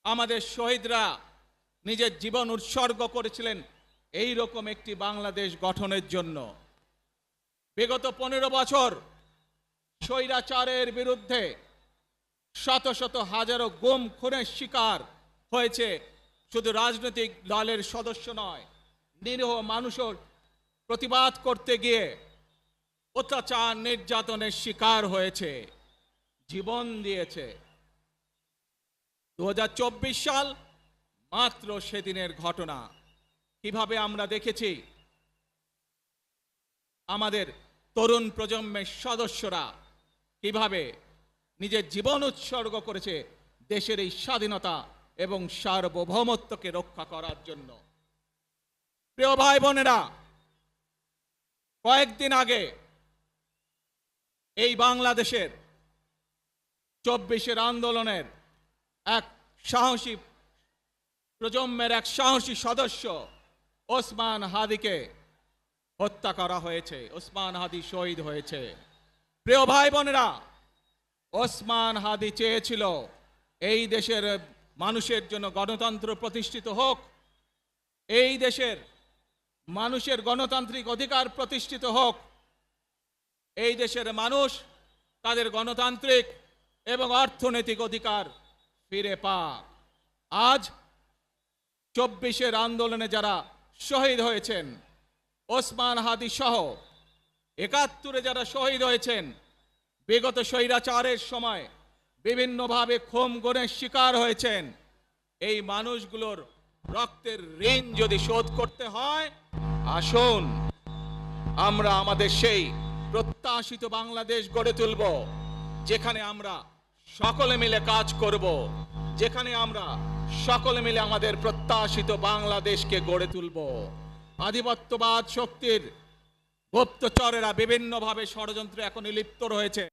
আমাদের শহীদরা নিজের জীবন উৎসর্গ করেছিলেন এই রকম একটি বাংলাদেশ গঠনের জন্য। বিগত 15 বছর স্বৈরাচারের বিরুদ্ধে শত শত হাজারো গুম খুনের শিকার হয়েছে শুধু রাজনৈতিক দলের সদস্য নয়, নিরীহ মানুষের প্রতিবাদ করতে গিয়ে অত্যাচার নির্যাতনের শিকার হয়েছে, জীবন দিয়েছে। 2024 সাল মাত্র সেদিনের ঘটনা। কিভাবে আমরা দেখেছি আমাদের তরুণ প্রজন্মের সদস্যরা কিভাবে নিজের জীবন উৎসর্গ করেছে দেশের এই স্বাধীনতা এবং সার্বভৌমত্বকে রক্ষা করার জন্য। প্রিয় ভাই বোনেরা, কয়েকদিন আগে এই বাংলাদেশের 24-এর আন্দোলনের এক সাহসী প্রজন্মের এক সাহসী সদস্য ওসমান হাদিকে হত্যা করা হয়েছে। ওসমান হাদি শহীদ হয়েছে। প্রিয় ভাই বোনেরা, ওসমান হাদি চেয়েছিল এই দেশের মানুষের জন্য গণতন্ত্র প্রতিষ্ঠিত হোক, এই দেশের মানুষের গণতান্ত্রিক অধিকার প্রতিষ্ঠিত হোক, এই দেশের মানুষ তাদের গণতান্ত্রিক এবং অর্থনৈতিক অধিকার ফিরে পাক। আজ 24-এর আন্দোলনে যারা শহীদ হয়েছেন, ওসমান হাদি সহ 71-এ যারা শহীদ হয়েছেন, বিগত স্বৈরাচারের সময় বিভিন্নভাবে খুন গুমের শিকার হয়েছেন, এই মানুষগুলোর রক্তের ঋণ যদি শোধ করতে হয়, আসুন আমরা আমাদের সেই প্রত্যাশিত বাংলাদেশ গড়ে তুলব, যেখানে আমরা সকলে মিলে কাজ করব, যেখানে আমরা সকলে মিলে আমাদের প্রত্যাশিত বাংলাদেশকে গড়ে তুলব। আধিপত্যবাদ শক্তির গুপ্তচরেরা বিভিন্নভাবে ষড়যন্ত্রে এখন লিপ্ত রয়েছে।